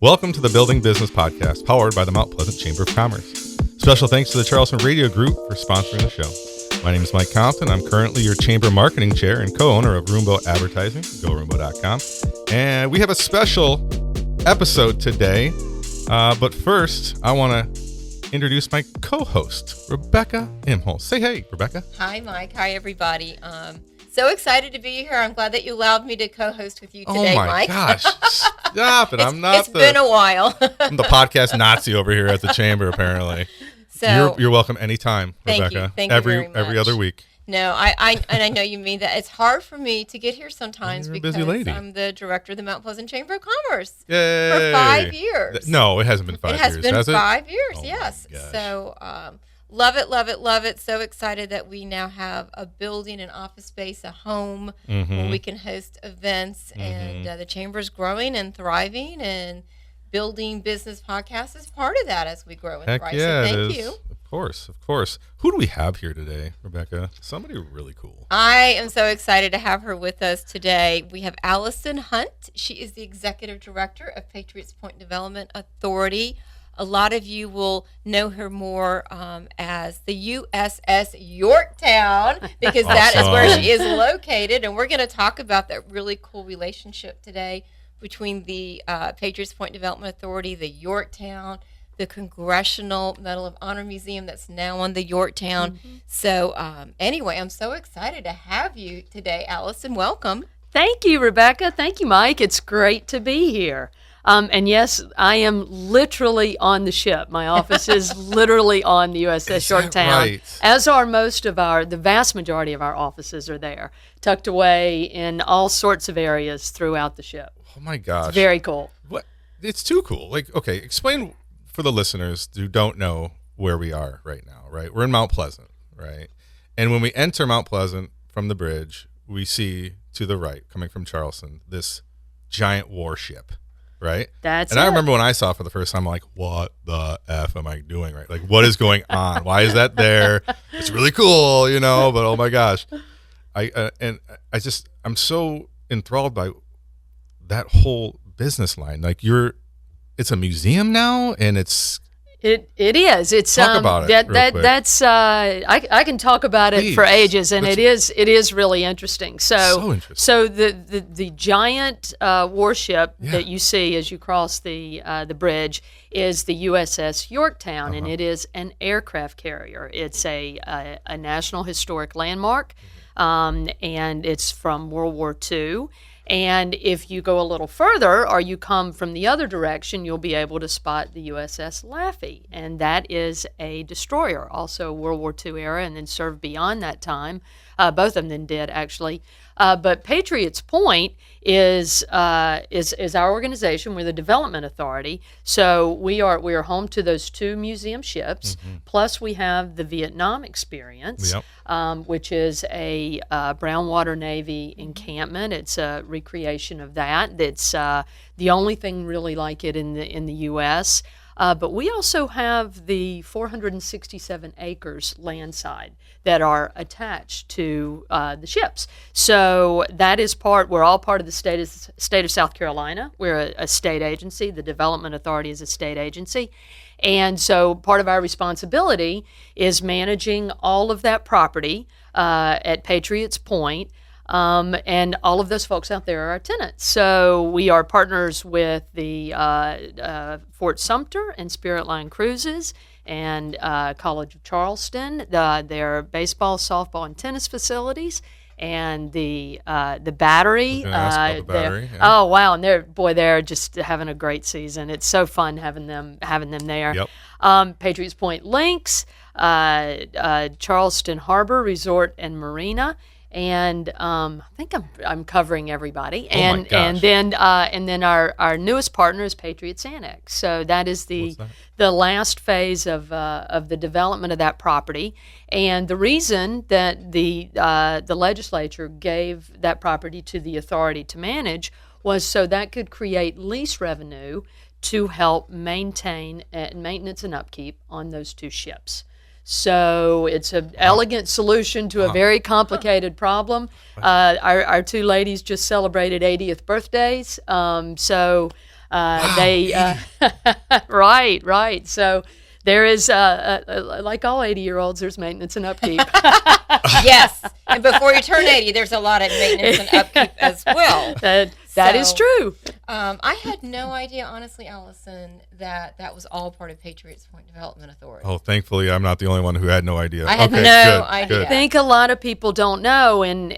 Welcome to the Building Business Podcast, powered by the Mount Pleasant Chamber of Commerce. Special thanks to the Charleston Radio Group for sponsoring the show. My name is Mike Compton. I'm currently your Chamber Marketing Chair and co-owner of Roombo Advertising, GoRoombo.com. And we have a special episode today. But first, I want to introduce my co-host, Rebecca Imholt. Say hey, Rebecca. Hi, Mike. Hi, everybody. So excited to be here. I'm glad that you allowed me to co-host with you today, Mike. Oh, my gosh. Stop it. It's been a while. I'm the podcast Nazi over here at the Chamber, apparently. So you're welcome anytime, Rebecca. Thank you very much. Every other week. No, I know you mean that. It's hard for me to get here sometimes You're a because busy lady. I'm the director of the Mount Pleasant Chamber of Commerce Yay. for 5 years. No, it hasn't been 5 years. It has been 5 years, Oh, yes. my gosh. So love it, love it, love it. So excited that we now have a building, an office space, a home where we can host events. And the Chamber's growing and thriving, and building business podcasts is part of that as we grow and Heck thrive. yeah, So it thank is. you. Of course. Who do we have here today, Rebecca? Somebody really cool. I am so excited to have her with us today. We have Allison Hunt. She is the Executive Director of Patriot's Point Development Authority. A lot of you will know her more as the USS Yorktown, because that is where she is located. And we're going to talk about that really cool relationship today between the Patriots Point Development Authority, the Yorktown, the Congressional Medal of Honor Museum that's now on the Yorktown. So anyway, I'm so excited to have you today, Allison. Welcome. Thank you, Rebecca. Thank you, Mike. It's great to be here. And yes, I am literally on the ship. My office is literally on the USS Yorktown, right? As are the vast majority of our offices are there, tucked away in all sorts of areas throughout the ship. Oh, my gosh. It's very cool. What? It's too cool. Like, okay, explain for the listeners who don't know where we are right now, right? We're in Mount Pleasant, right? And when we enter Mount Pleasant from the bridge, we see to the right, coming from Charleston, this giant warship, right? That's and I remember when I saw it for the first time, I'm like, what the F am I doing, right? Like, what is going on? Why is that there? It's really cool, but oh my gosh. I'm so enthralled by that whole business line. Like, it's a museum now, and it is. It's talk about it. That's I can talk about it for ages, and it is really interesting. So interesting. So the giant warship that you see as you cross the bridge is the USS Yorktown, and it is an aircraft carrier. It's a National Historic Landmark, and it's from World War II. And if you go a little further, or you come from the other direction, you'll be able to spot the USS Laffey. And that is a destroyer, also World War II era, and then served beyond that time. Both of them did, actually. But Patriot's Point is our organization. We're the development authority. So we are home to those two museum ships. Plus we have the Vietnam experience, which is a Brownwater Navy encampment. It's a recreation of that. It's the only thing really like it in the U.S. But we also have the 467 acres landside that are attached to the ships. So that is we're all part of the state of South Carolina. We're a state agency. The Development Authority is a state agency. And so part of our responsibility is managing all of that property at Patriot's Point. And all of those folks out there are our tenants. So we are partners with the Fort Sumter and Spirit Line Cruises and College of Charleston, their baseball, softball, and tennis facilities, and the Battery. The Battery. Yeah. Oh wow! And they're just having a great season. It's so fun having them there. Yep. Patriots Point Links, Charleston Harbor Resort and Marina. And I think I'm covering everybody. And then our newest partner is Patriots Annex. So that is the last phase of the development of that property. And the reason that the legislature gave that property to the authority to manage was so that could create lease revenue to help maintain maintenance and upkeep on those two ships. So it's an elegant solution to a very complicated problem. Our two ladies just celebrated 80th birthdays. So Right. So there is, like all 80-year-olds, there's maintenance and upkeep. Yes, and before you turn 80, there's a lot of maintenance and upkeep as well. That is true. I had no idea, honestly, Allison, that was all part of Patriots Point Development Authority. Oh, thankfully, I'm not the only one who had no idea. I had no idea. I think a lot of people don't know, and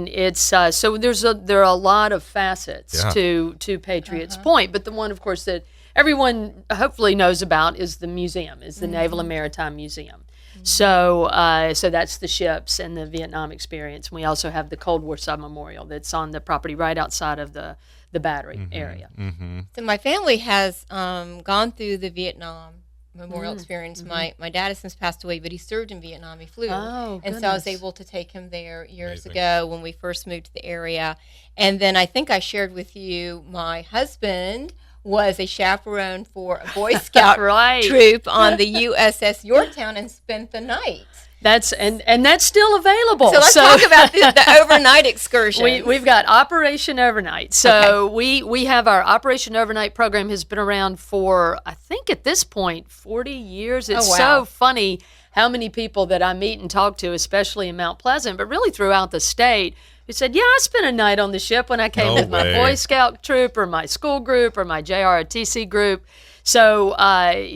it's so there are a lot of facets to Patriots Point, but the one, of course, that everyone hopefully knows about is the museum, is the Naval and Maritime Museum. So that's the ships and the Vietnam experience. And we also have the Cold War Sub Memorial that's on the property right outside of the battery area. Mm-hmm. So my family has gone through the Vietnam Memorial experience. My dad has since passed away, but he served in Vietnam. He flew. Oh, and so I was able to take him there years ago when we first moved to the area. And then I think I shared with you my husband was a chaperone for a Boy Scout troop on the USS Yorktown and spent the night. That's still available. So let's talk about the overnight excursion. We've got Operation Overnight. So we have our Operation Overnight program has been around for, I think at this point, 40 years. It's so funny how many people that I meet and talk to, especially in Mount Pleasant, but really throughout the state, who said, yeah, I spent a night on the ship when I came with my Boy Scout troop or my school group or my JROTC group. So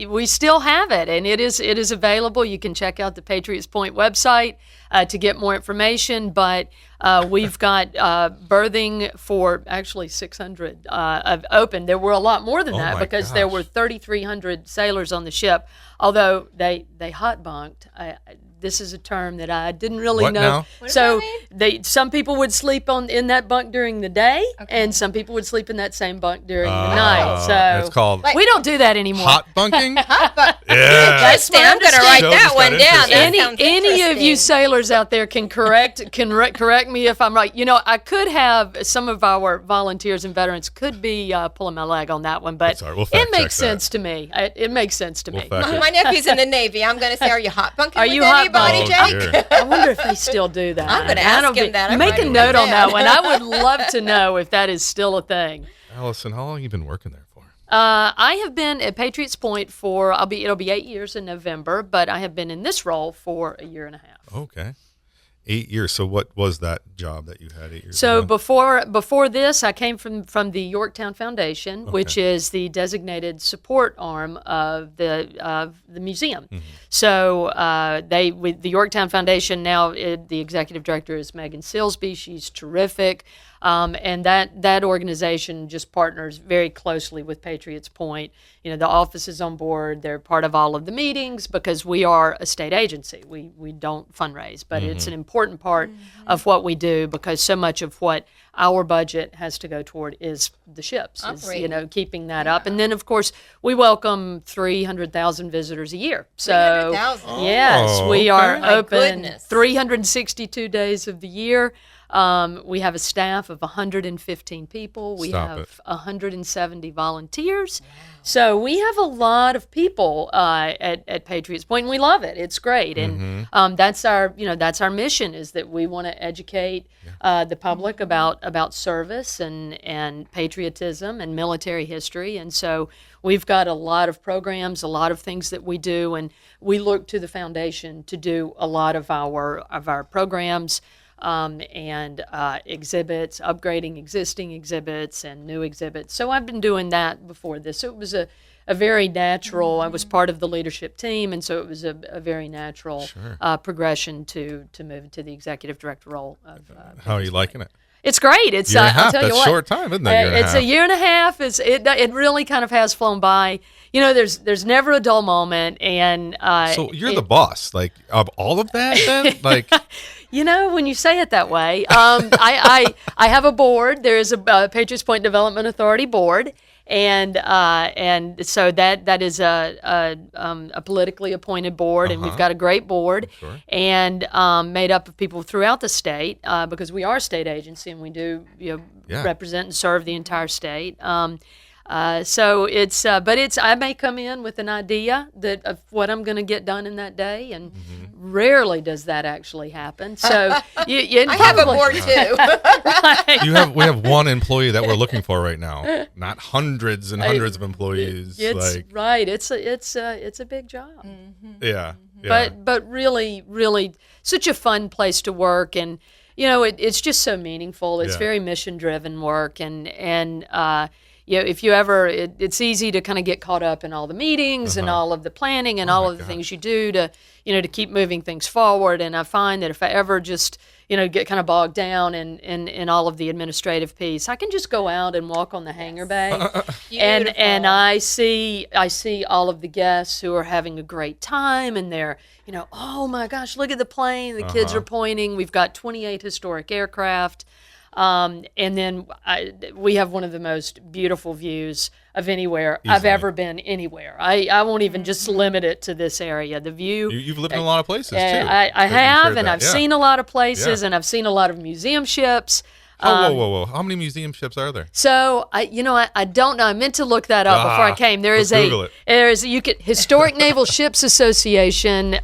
we still have it, and it is available. You can check out the Patriots Point website to get more information, but we've got berthing for actually 600 open. There were a lot more than that because there were 3,300 sailors on the ship, although they hot bunked. This is a term that I didn't really know. Now? What does So that mean? some people would sleep in that bunk during the day, and some people would sleep in that same bunk during the night. So it's called we don't do that anymore. hot bunking. Yeah. That's I'm going to write Joe that just one got down. interested. That sounds Any of you interesting. sailors out there can correct me if I'm right. You know, I could have some of our volunteers and veterans could be pulling my leg on that one, but That's all right. We'll fact it makes check sense to me. It makes sense to me. fact check. My nephew's in the Navy. I'm going to say, are you hot bunking Are with you hot anybody, bunking? Jake? Oh, dear. I wonder if they still do that. I'm gonna I ask don't him that. I'm Make a writing note it on that down. one. I would love to know if that is still a thing. Allison, how long have you been working there for? I have been at Patriots Point for it'll be 8 years in November, but I have been in this role for a year and a half. Okay. 8 years. So what was that job that you had 8 years So ago? before this, I came from the Yorktown Foundation, which is the designated support arm of the museum. Mm-hmm. So with the Yorktown Foundation now, the executive director is Megan Silsby. She's terrific. And that organization just partners very closely with Patriots Point. You know, the office is on board. They're part of all of the meetings because we are a state agency. We don't fundraise, but it's an important part of what we do because so much of what our budget has to go toward is the ships, is, keeping that up. And then, of course, we welcome 300,000 visitors a year. So, 300,000? yes, we are My open goodness. 362 days of the year. We have a staff of 115 people. We Stop have it. 170 volunteers. So we have a lot of people at Patriots Point, and we love it. It's great, and that's our mission is that we want to educate the public about service and patriotism and military history. And so we've got a lot of programs, a lot of things that we do, and we look to the foundation to do a lot of our programs. And exhibits, upgrading existing exhibits and new exhibits. So I've been doing that before this. So it was a very natural, I was part of the leadership team, and so it was a very natural progression to move to the executive director role. How are you liking it? It's great. It's Year and a half. I'll tell you That's what, short time, isn't it? It's a year and a half. It really kind of has flown by. You know, there's never a dull moment, and So you're the boss, like of all of that, then, like. You know, when you say it that way, I have a board. There is a Patriots Point Development Authority board, and so that is a politically appointed board, and we've got a great board, and made up of people throughout the state because we are a state agency and we do represent and serve the entire state. So it's, I may come in with an idea of what I'm going to get done in that day, and rarely does that actually happen. So I have a board too. Right. We have one employee that we're looking for right now, not hundreds and hundreds of employees. Right. It's a big job. Yeah. But really such a fun place to work, and it's just so meaningful. It's very mission driven work, and if you ever, it's easy to kind of get caught up in all the meetings and all of the planning and all of the things you do to keep moving things forward. And I find that if I ever just get kind of bogged down in all of the administrative piece, I can just go out and walk on the hangar bay, and I see all of the guests who are having a great time, and they're oh my gosh, look at the plane, the kids are pointing. We've got 28 historic aircraft. And then we have one of the most beautiful views of anywhere I've ever been anywhere. I won't even just limit it to this area. The view. You've lived in a lot of places too. I have, and I've seen a lot of places, and I've seen a lot of museum ships. Whoa! How many museum ships are there? So I don't know. I meant to look that up before I came. Historic Naval Ships Association.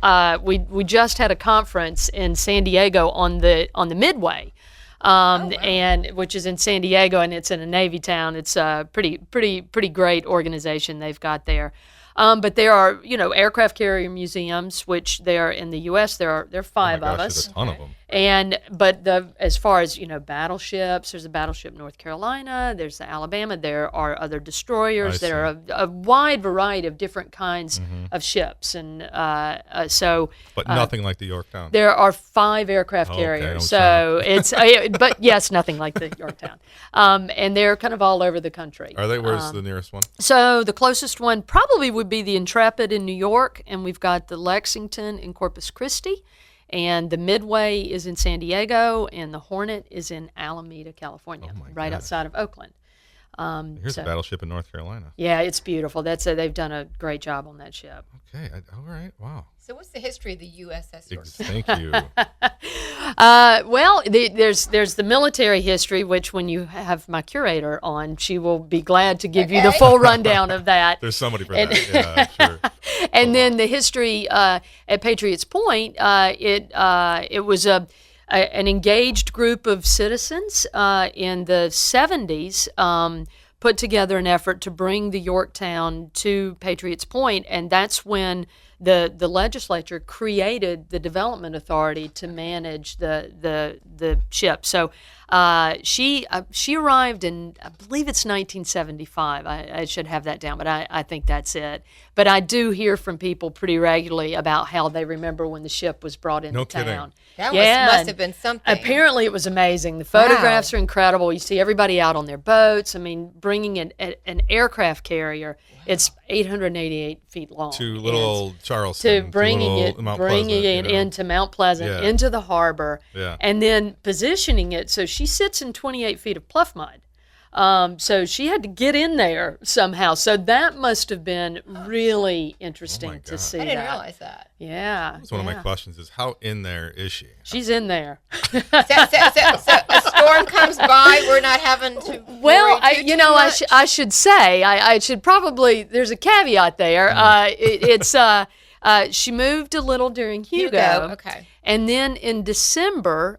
We just had a conference in San Diego on the Midway. And which is in San Diego, and it's in a Navy town. It's a pretty great organization they've got there. But there are, aircraft carrier museums, which there are in the U.S. There are 5 of us. There's a ton of them. But as far as battleships, there's a battleship North Carolina. There's the Alabama. There are other destroyers. There are a wide variety of different kinds of ships, and But nothing like the Yorktown. There are 5 aircraft carriers, so it's but yes, nothing like the Yorktown. And they're kind of all over the country. Are they? Where's the nearest one? So the closest one probably would be the Intrepid in New York, and we've got the Lexington in Corpus Christi. And the Midway is in San Diego, and the Hornet is in Alameda, California, right outside of Oakland. Here's a battleship in North Carolina. Yeah, it's beautiful. They've done a great job on that ship. Okay, all right, wow. So what's the history of the USS Yorktown? Thank you. Well, there's the military history, which when you have my curator on, she will be glad to give you the full rundown of that. There's somebody for that, yeah, sure. And then the history at Patriot's Point, it was an engaged group of citizens in the 70s put together an effort to bring the Yorktown to Patriot's Point, and that's when the legislature created the Development Authority to manage the ship. So she arrived in, I believe it's 1975. I should have that down, but I think that's it. But I do hear from people pretty regularly about how they remember when the ship was brought into town. Kidding. That must have been something. Apparently it was amazing. The photographs are incredible. You see everybody out on their boats. I mean, bringing an aircraft carrier, it's 888 feet long. To little Charleston. To bringing it into Mount Pleasant, into the harbor, and then positioning it so she sits in 28 feet of pluff mud. So she had to get in there somehow. So that must have been really interesting to see. I didn't realize that. Yeah. That's one of my questions is how in there is she? She's in there. So a storm comes by, we're not having to Well, I should say, I should probably, there's a caveat there. She moved a little during Hugo. Okay. And then in December,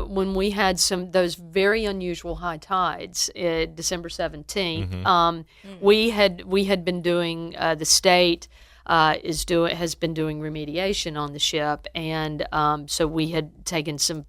when we had those very unusual high tides, December 17th, we had been doing the state has been doing remediation on the ship, and so we had taken some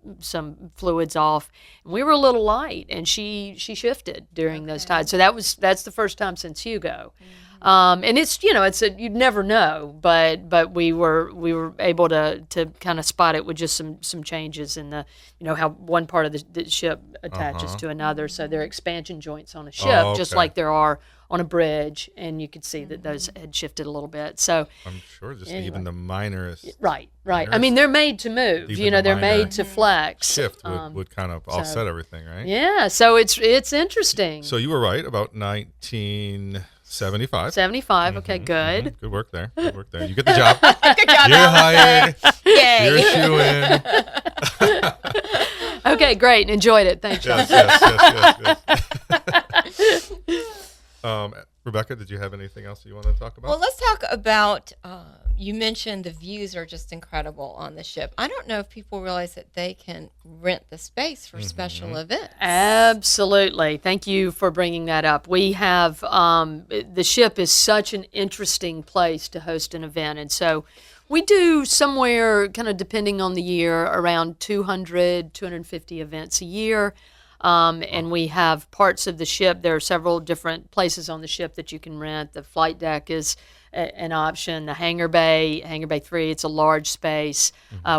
fluids off, and we were a little light, and she shifted during those tides. So that's the first time since Hugo. And it's you'd never know, but we were able to kind of spot it with just some changes in the how one part of the ship attaches to another. So there are expansion joints on a ship, just like there are on a bridge, and you could see that those had shifted a little bit. So I'm sure even the minorest. Right. I mean, they're made to move. They're made to flex. Shift would kind of offset everything, right? Yeah. So it's interesting. So you were right about 1975. 75. Okay, good. Good work there. You get the job. You're hired. Yay. You're a shoo-in. Okay, great. Enjoyed it. Thanks, Sean. Yes. Rebecca, did you have anything else you want to talk about? Well, let's talk about, you mentioned the views are just incredible on the ship. I don't know if people realize that they can rent the space for special events. Absolutely. Thank you for bringing that up. We have, the ship is such an interesting place to host an event. And so we do somewhere, kind of depending on the year, around 200, 250 events a year. And we have parts of the ship. There are several different places on the ship that you can rent. The flight deck is an option. The hangar bay 3, it's a large space.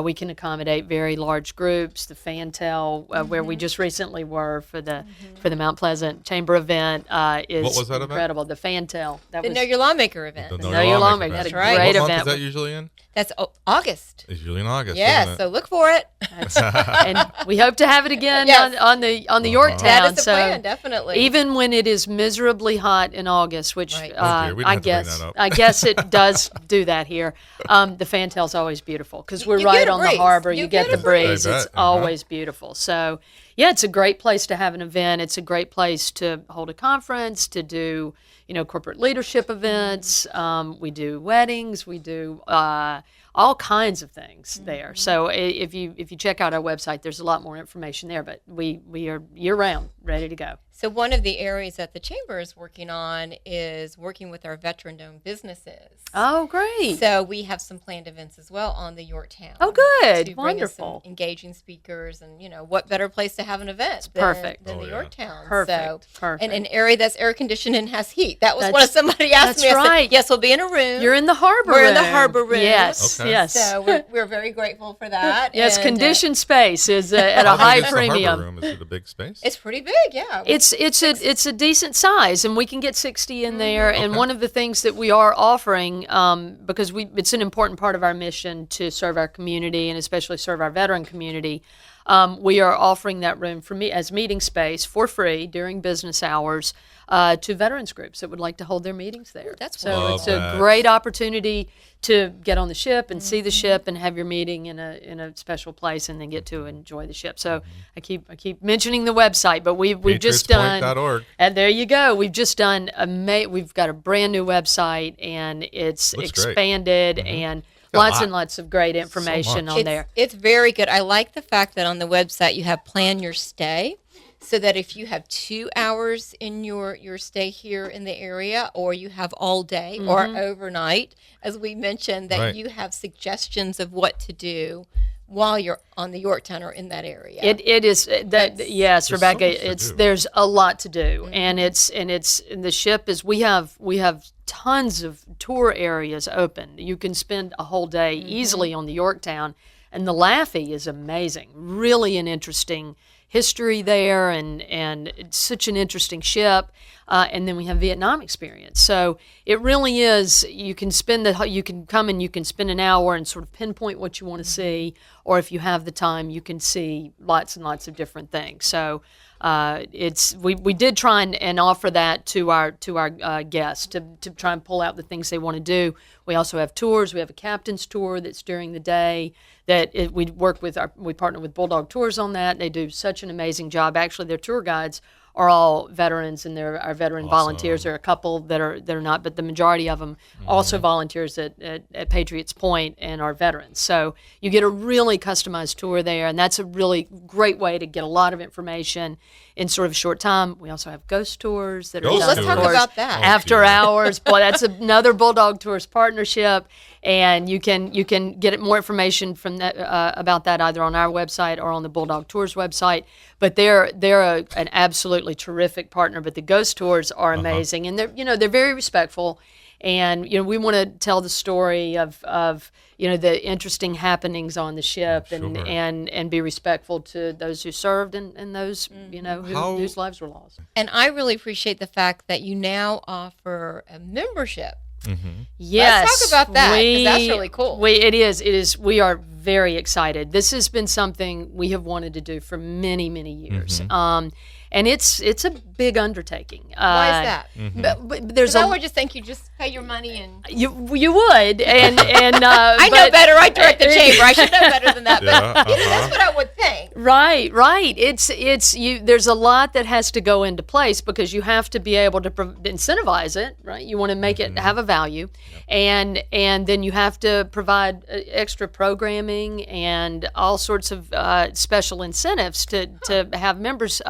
We can accommodate very large groups. The Fantail, where we just recently were for the Mount Pleasant Chamber event, is what was that incredible. Event? The Fantail. The Know Your Lawmaker event. The Know Your Lawmaker. Had a great event. What month is that usually in? That's August. It's usually in August. Yeah, so look for it. And we hope to have it again on the Yorktown. That is the plan, definitely. Even when it is miserably hot in August, which I guess it does do that here. The Fantail's always beautiful because we're right on the harbor. You get the breeze. It's always beautiful. So, yeah, it's a great place to have an event. It's a great place to hold a conference, to do corporate leadership events. We do weddings. We do all kinds of things there. So if you check out our website, there's a lot more information there. But we are year round, ready to go. So one of the areas that the Chamber is working on is working with our veteran-owned businesses. Oh, great. So we have some planned events as well on the Yorktown. Oh, good. To bring us Wonderful. some engaging speakers, and what better place to have an event than the Yorktown. Perfect. So, and an area that's air conditioned and has heat. That was what somebody asked me. That's right. I said, yes, we'll be in a room. You're in the harbor room. We're in the harbor room. Yes, okay. yes. So we're very grateful for that. Yes, and, conditioned space is at a high premium. The harbor room? Is it a big space? It's pretty big, yeah. It's a decent size, and we can get 60 in there. And one of the things that we are offering, because it's an important part of our mission to serve our community and especially serve our veteran community, we are offering that room as meeting space for free during business hours to veterans groups that would like to hold their meetings there. That's so it's a great opportunity to get on the ship and see the ship and have your meeting in a special place and then get to enjoy the ship. So I keep mentioning the website, but we've just done PatriotsPoint.org. And there you go. We've just done we've got a brand new website, and it's expanded and lots and lots of great information on there. It's very good. I like the fact that on the website you have plan your stay, so that if you have 2 hours in your stay here in the area, or you have all day or overnight, as we mentioned, that you have suggestions of what to do while you're on the Yorktown or in that area. It is that yes, Rebecca. So there's a lot to do, and the ship is we have tons of tour areas open. You can spend a whole day easily on the Yorktown, and the Laffey is amazing. Really an interesting history there, and it's such an interesting ship. And then we have Vietnam experience. So it really is. You can come and you can spend an hour and sort of pinpoint what you want to see, or if you have the time, you can see lots and lots of different things. So we did try and offer that to our guests to try and pull out the things they want to do. We also have tours. We have a captain's tour that's during the day. We partner with Bulldog Tours on that. They do such an amazing job. Actually, their tour guides are all veterans, and they're our veteran volunteers. There are a couple that are not, but the majority of them also volunteers at Patriots Point and are veterans. So you get a really customized tour there, and that's a really great way to get a lot of information in sort of a short time. We also have ghost tours that are done. Let's talk about that. After hours. Boy, that's another Bulldog Tours partnership, and you can get more information from that about that either on our website or on the Bulldog Tours website. But they're an absolutely terrific partner. But the ghost tours are amazing, and they're very respectful. And we want to tell the story of the interesting happenings on the ship, and be respectful to those who served and those whose lives were lost. And I really appreciate the fact that you now offer a membership. Yes, let's talk about that, because that's really cool. It is. We are very excited. This has been something we have wanted to do for many, many years. and it's a big undertaking. Why is that? But there's I would just think you just pay your money and you would, and I know better. I direct the chamber. I should know better than that. Yeah, But that's what I would think. Right. It's you. There's a lot that has to go into place because you have to be able to incentivize it. Right. You want to make it have a value, and then you have to provide extra programming and all sorts of special incentives to have members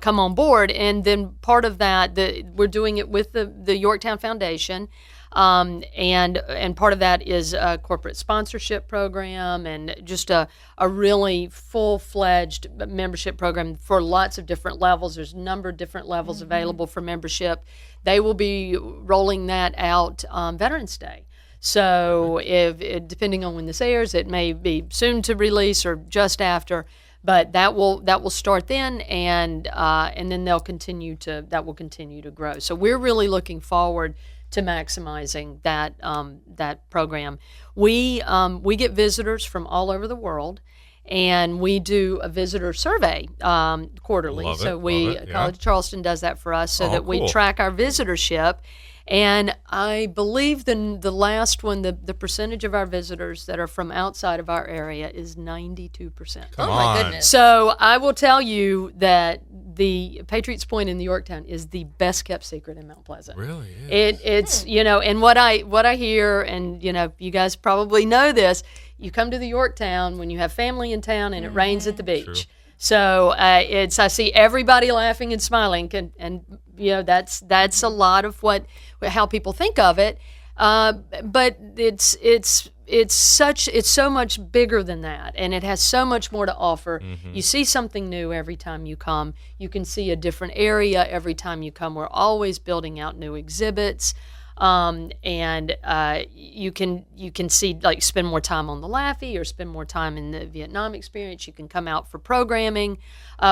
come on board. And then part of that, we're doing it with the Yorktown Foundation. And part of that is a corporate sponsorship program and just a really full-fledged membership program for lots of different levels. There's a number of different levels available for membership. They will be rolling that out Veterans Day. So depending on when this airs, it may be soon to release or just after. But that will start then, and then that will continue to grow. So we're really looking forward to maximizing that program. We get visitors from all over the world, and we do a visitor survey quarterly. Love so it. College of Charleston does that for us, so that we cool. track our visitorship. And I believe the last one, the percentage of our visitors that are from outside of our area is 92%. Come my on. goodness. So I will tell you that the Patriots Point in the Yorktown is the best kept secret in Mount Pleasant. Really is. It's and what I hear, and you guys probably know this. You come to the Yorktown when you have family in town and it rains at the beach. True. So I see everybody laughing and smiling, and that's a lot of how people think of it. But it's so much bigger than that, and it has so much more to offer. You see something new every time you come. You can see a different area every time you come. We're always building out new exhibits. And you can see, like, spend more time on the Laffey or spend more time in the Vietnam experience. You can come out for programming.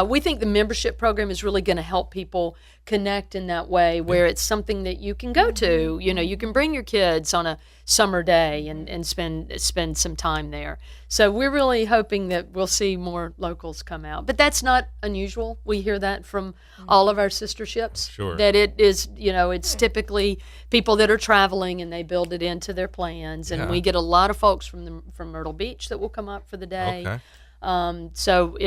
We think the membership program is really going to help people connect in that way, where it's something that you can go to. You can bring your kids on a summer day and spend some time there. So we're really hoping that we'll see more locals come out. But that's not unusual. We hear that from all of our sister ships. Sure. That it is, it's typically people that are traveling and they build it into their plans. And we get a lot of folks from Myrtle Beach that will come up for the day. Okay. So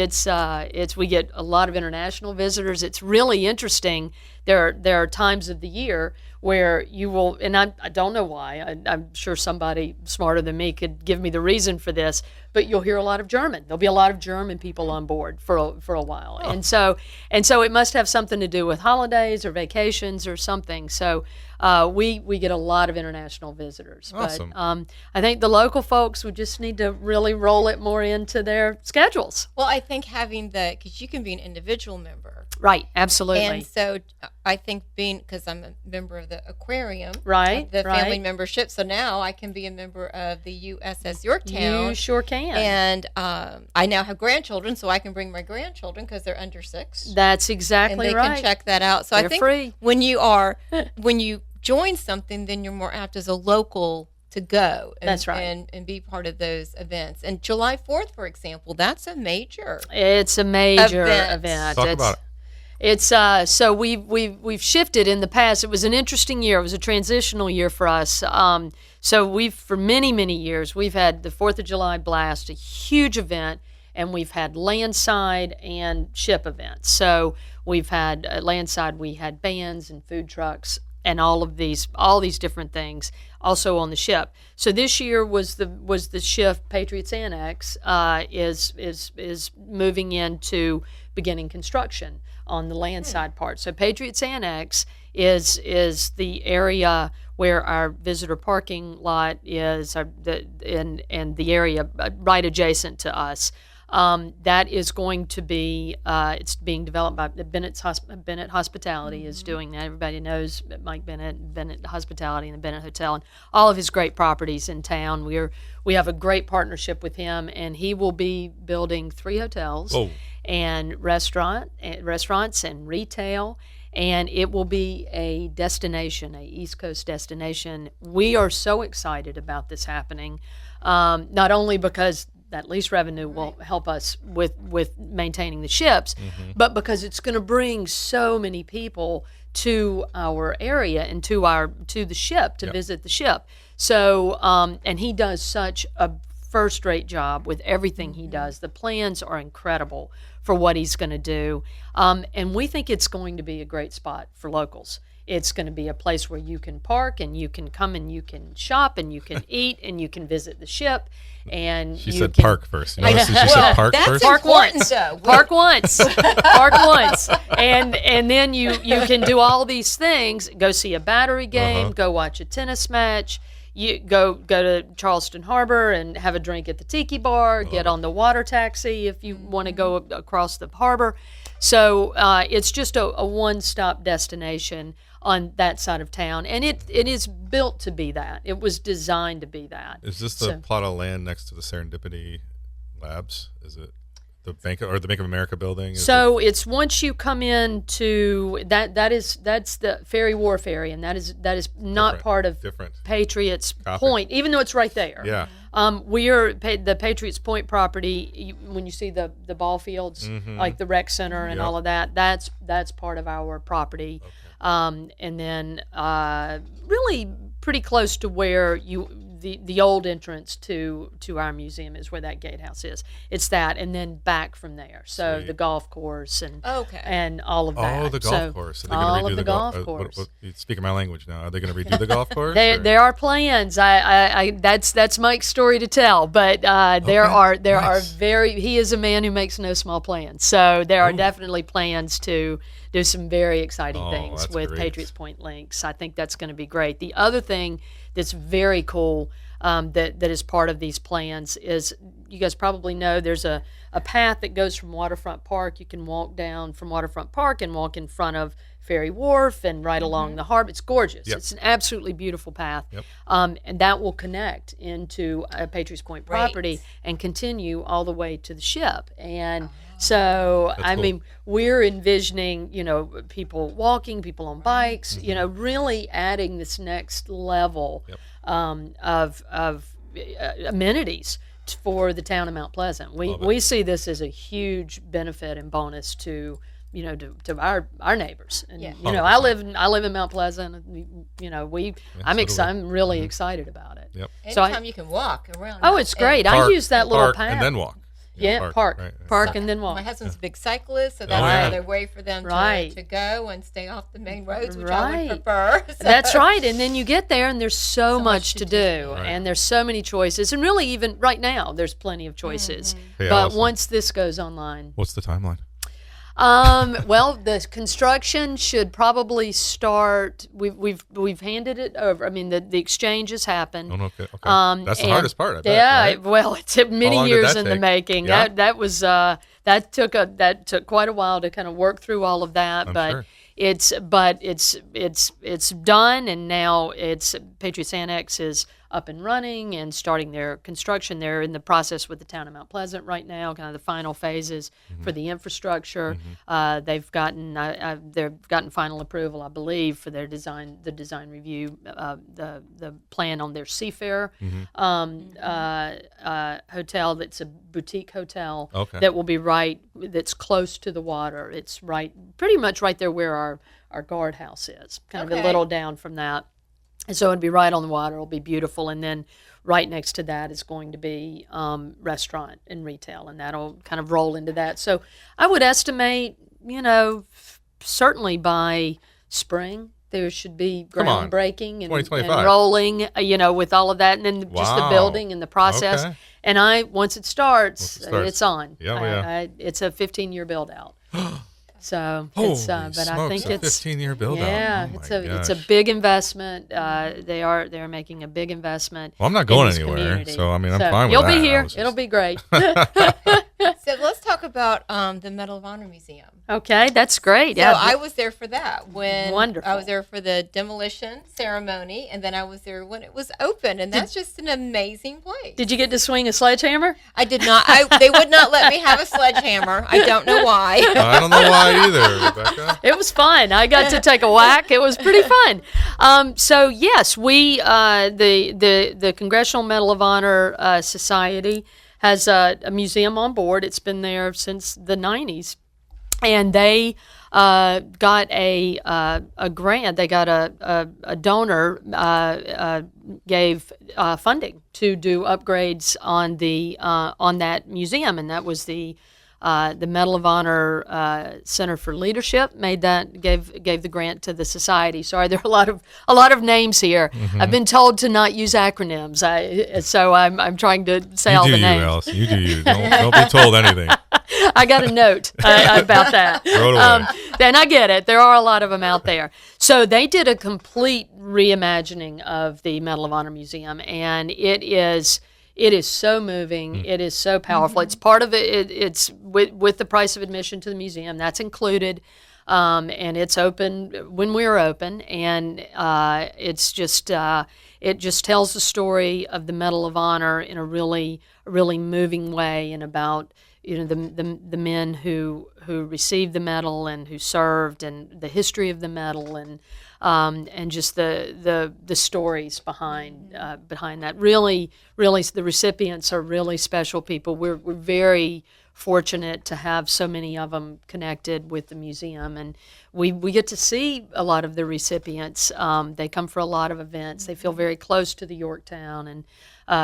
we get a lot of international visitors. It's really interesting. There are times of the year where you will, and I don't know why. I'm sure somebody smarter than me could give me the reason for this. But you'll hear a lot of German. There'll be a lot of German people on board for a while, and so it must have something to do with holidays or vacations or something. So we get a lot of international visitors. Awesome. But I think the local folks would just need to really roll it more into their schedules. Well, I think because you can be an individual member. Right, absolutely. And so I think because I'm a member of the aquarium, Right, the right. family membership, so now I can be a member of the USS Yorktown. You sure can. And I now have grandchildren, so I can bring my grandchildren because they're under 6. That's And exactly they right. can check that out. So They're I think free. when you join something, then you're more apt as a local to go and, That's right. and be part of those events. And July 4th, for example, that's a major It's a major event. Talk about it. It's so we've shifted in the past. It was an interesting year. It was a transitional year for us. So for many years we've had the 4th of July blast, a huge event, and we've had landside and ship events. So we've had landside. We had bands and food trucks and all these different things also on the ship. So this year was the shift. Patriots Annex is moving into beginning construction on the landside part. So Patriots Annex is the area where our visitor parking lot is, and the area right adjacent to us. That is going to be, it's being developed by Bennett Hospitality is doing that. Everybody knows Mike Bennett Hospitality and the Bennett Hotel and all of his great properties in town. We have a great partnership with him, and he will be building 3 hotels and restaurants and retail. And it will be a destination, a East Coast destination. We are so excited about this happening, not only because that lease revenue will help us with maintaining the ships, but because it's going to bring so many people to our area and to the ship to visit the ship. So and he does such a first-rate job with everything he does. The plans are incredible for what he's going to do, and we think it's going to be a great spot for locals. It's going to be a place where you can park and you can come and you can shop and you can eat and you can visit the ship. And she said park first. You notice she said park first? Park once. Park once. Park once. And then you can do all these things. Go see a battery game. Go watch a tennis match. You go to Charleston Harbor and have a drink at the Tiki Bar. Get on the water taxi if you want to go across the harbor. So it's just a one-stop destination on that side of town, and it is built to be that. It was designed to be that. Is this the plot of land next to the Serendipity Labs? Is it the Bank of America building? It's once you come into that's the Ferry Wharf area, and that is not part of Patriot's Point, even though it's right there. Yeah. We are the Patriots Point property. When you see the ball fields, like the rec center and all of that, that's part of our property. Okay. And then really pretty close to where the old entrance to our museum is, where that gatehouse is. It's that, and then back from there. So the golf course and all of that. Oh, the golf course. Are they all redo of the golf course. You speaking my language now. Are they going to redo the golf course? There are plans. I that's Mike's story to tell. But there are he is a man who makes no small plans. So there are definitely plans to do some very exciting things with Patriots Point links. I think that's going to be great. The other thing that's very cool that is part of these plans is, you guys probably know, there's a path that goes from Waterfront Park. You can walk down from Waterfront Park and walk in front of Ferry Wharf and right along the harbor. It's gorgeous. Yep. It's an absolutely beautiful path. Yep. And that will connect into Patriots Point property and continue all the way to the ship. And so, I mean, we're envisioning, people walking, people on bikes, really adding this next level of amenities for the town of Mount Pleasant. We see this as a huge benefit and bonus to our neighbors. And I live in Mount Pleasant. I'm really excited about it. Yep. Anytime you can walk around. Oh, it's great. I use that little path and then walk. Park and then walk. My husband's a big cyclist, so that's another way for them to go and stay off the main roads, which I would prefer. So. That's right. And then you get there, and there's so much to do, and there's so many choices. And really, even right now, there's plenty of choices. Hey, but Allison, once this goes online, what's the timeline? Well, the construction should probably start. We've handed it over. I mean, the exchange has happened. Oh, okay. That's the hardest part, I bet. Yeah. Right? Well, it took many years in the making. Yeah. That took quite a while to kind of work through all of that. I'm sure. It's done, and now Patriots Annex is up and running and starting their construction. They're in the process with the town of Mount Pleasant right now, kind of the final phases for the infrastructure. They've gotten final approval, I believe, for the design review, the plan on their Seafair hotel. That's a boutique hotel that will be that's close to the water. It's pretty much right there where our guardhouse is, kind of a little down from that. And so it'd be right on the water. It'll be beautiful. And then right next to that is going to be restaurant and retail, and that'll kind of roll into that. So I would estimate, certainly by spring, there should be groundbreaking and rolling, with all of that, and then just the building and the process. Okay. And once it starts, it's on. It's a 15-year build out. So but I think it's 15-year build out. Yeah, it's a big investment. They're making a big investment. Well, I'm not going anywhere, community. So I mean, I'm fine with that. You'll be here. It'll be great. So let's talk about the Medal of Honor Museum. Okay, that's great. So I was there for that Wonderful. I was there for the demolition ceremony, and then I was there when it was open, and that's just an amazing place. Did you get to swing a sledgehammer? I did not. They would not let me have a sledgehammer. I don't know why. I don't know why either, Rebecca. It was fun. I got to take a whack. It was pretty fun. So yes, we the Congressional Medal of Honor Society has a museum on board. It's been there since the 90s. And they got a grant. They got a donor gave funding to do upgrades on that museum, and that was the Medal of Honor Center for Leadership gave the grant to the society. Sorry, there are a lot of names here. Mm-hmm. I've been told to not use acronyms, so I'm trying to say all the names. Allison, you do you. Don't be told anything. I got a note about that. Throw it away. And I get it. There are a lot of them out there. So they did a complete reimagining of the Medal of Honor Museum, and it is so moving. It is so powerful. It's part of it. It's with the price of admission to the museum. That's included, and it's open when we're open. And it's just it just tells the story of the Medal of Honor in a really moving way, and about the men who received the medal and who served, and the history of the medal, and just the stories behind that. Really, the recipients are really special people. We're very fortunate to have so many of them connected with the museum, and we get to see a lot of the recipients. They come for a lot of events. They feel very close to the Yorktown and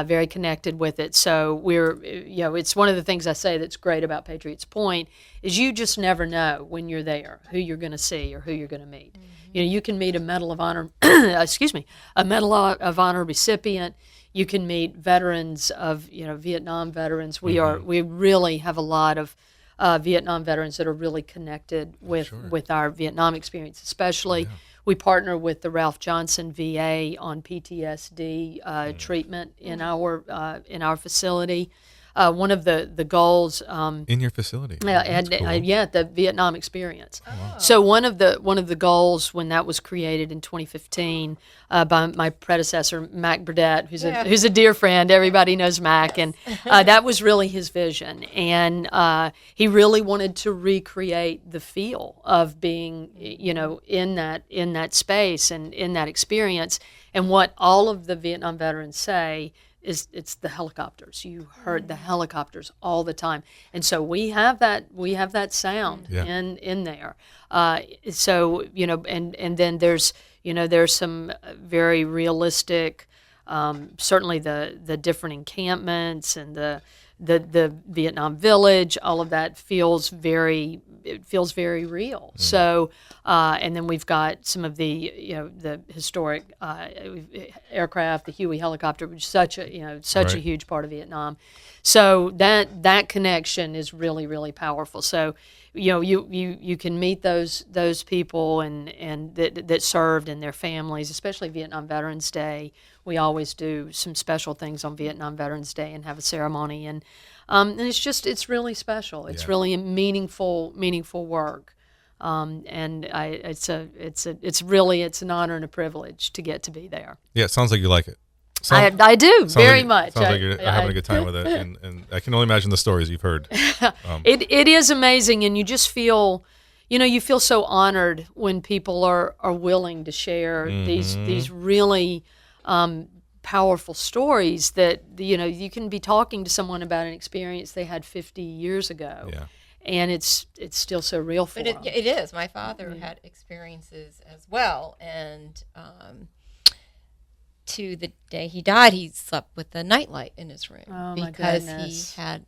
very connected with it. So it's one of the things I say that's great about Patriots Point is you just never know when you're there who you're going to see or who you're going to meet. Mm-hmm. You can meet a Medal of Honor, a Medal of Honor recipient. You can meet veterans of Vietnam veterans. We really have a lot of Vietnam veterans that are really connected with our Vietnam experience, especially. Yeah. We partner with the Ralph Johnson VA on PTSD treatment in our facility. One of the goals in your facility, cool. The Vietnam experience. Oh. Wow. So one of the goals when that was created in 2015 by my predecessor Mac Burdett, who's a dear friend. Everybody knows Mac, and that was really his vision. And he really wanted to recreate the feel of being in that space and in that experience. And what all of the Vietnam veterans say is it's the helicopters. You heard the helicopters all the time, and so we have that sound in there. So and then there's some very realistic, certainly the different encampments and the Vietnam Village. All of that feels very real. So and then we've got some of the historic aircraft, the Huey helicopter, which is such a huge part of Vietnam. So that connection is really, really powerful. So you can meet those people and that served and their families, especially Vietnam Veterans Day. We always do some special things on Vietnam Veterans Day and have a ceremony, and it's really special. It's really a meaningful work, and it's an honor and a privilege to get to be there. Yeah, it sounds like you like it. I do very much. Sounds like you're having a good time with it, and I can only imagine the stories you've heard. It is amazing, and you just feel, you feel so honored when people are willing to share these really powerful stories that you can be talking to someone about an experience they had 50 years ago. Yeah. And it's still so real for them. It is. My father had experiences as well, and to the day he died, he slept with a nightlight in his room because he had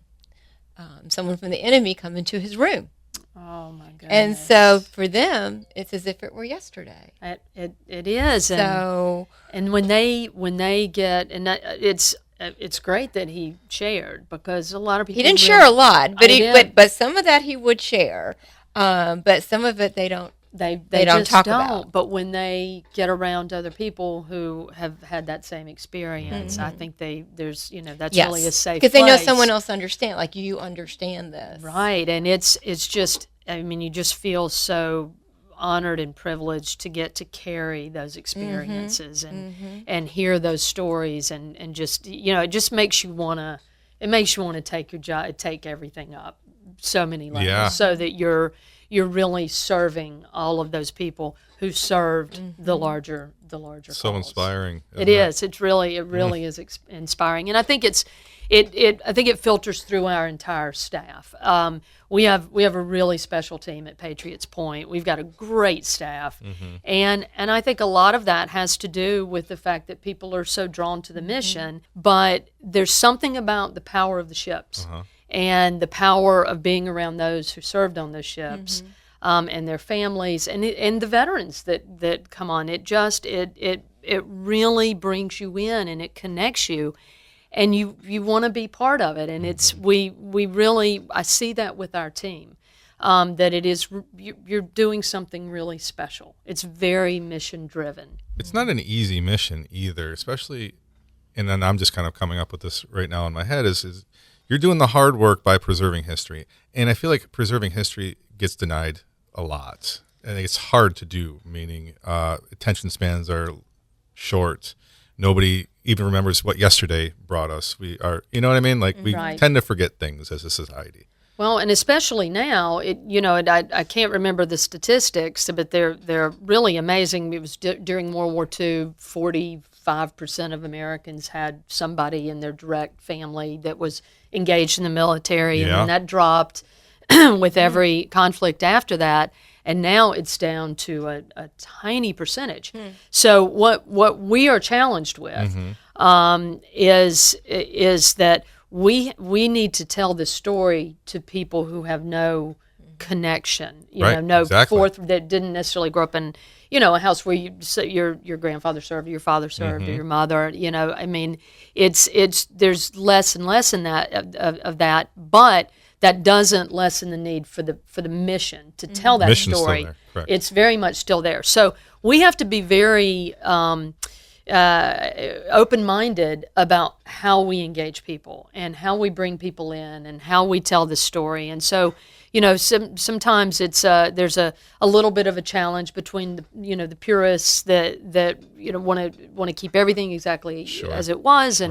someone from the enemy come into his room. Oh my goodness! And so for them, it's as if it were yesterday. It is. So and when they get it's great that he shared, because a lot of people he didn't share a lot, but some of that he would share, but some of it they don't. They don't talk about. But when they get around other people who have had that same experience, I think that's really a safe place. Because they know someone else understands, like you understand this. Right, and it's just, you just feel so honored and privileged to get to carry those experiences and hear those stories and just, it just makes you want to take everything up so many levels so that you're you're really serving all of those people who served the larger So cause. inspiring. It is. It really is inspiring, and I think I think it filters through our entire staff. We have a really special team at Patriots Point. We've got a great staff, and I think a lot of that has to do with the fact that people are so drawn to the mission. But there's something about the power of the ships and the power of being around those who served on those ships. And their families and the veterans that come on. It really brings you in and it connects you, and you want to be part of it. And it's we really, I see that with our team, that it is you're doing something really special. It's very mission driven. It's not an easy mission either, especially, and then I'm just kind of coming up with this right now in my head is you're doing the hard work by preserving history, and I feel like preserving history gets denied a lot, and it's hard to do, meaning attention spans are short. Nobody even remembers what yesterday brought us. We are, you know what I mean? Like we tend to forget things as a society. Well, and especially now, I can't remember the statistics, but they're really amazing. It was during World War II, 45% of Americans had somebody in their direct family that was engaged in the military, and then that dropped with every conflict after that, and now it's down to a tiny percentage. So what we are challenged with is that we need to tell this story to people who have no connection, that didn't necessarily grow up in a house where your grandfather served, or your father served, or your mother. I mean, it's there's less and less in that of that, but that doesn't lessen the need for the mission to tell that Mission's story. Still there. Correct. It's very much still there. So we have to be very open-minded about how we engage people and how we bring people in and how we tell the story. And so, sometimes it's there's a little bit of a challenge between the purists that want to keep everything exactly as it was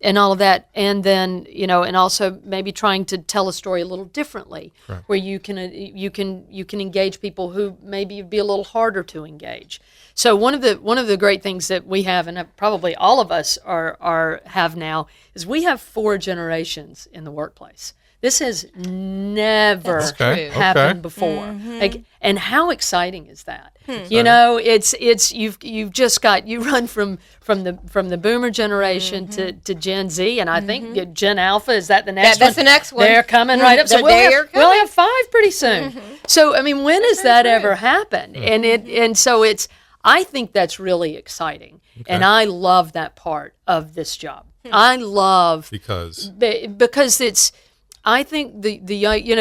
and all of that, and then and also maybe trying to tell a story a little differently, where you can engage people who maybe be a little harder to engage. So one of the great things that we have, and probably all of us have now, is we have 4 generations in the workplace. This has never happened before. And how exciting is that? It's you've just got, you run from the boomer generation to Gen Z, and I think Gen Alpha, is that the next one? That's the next one. They're coming right up. So we'll have 5 pretty soon. So I mean, when has that ever happened? And so I think that's really exciting, and I love that part of this job. I love because it's. I think the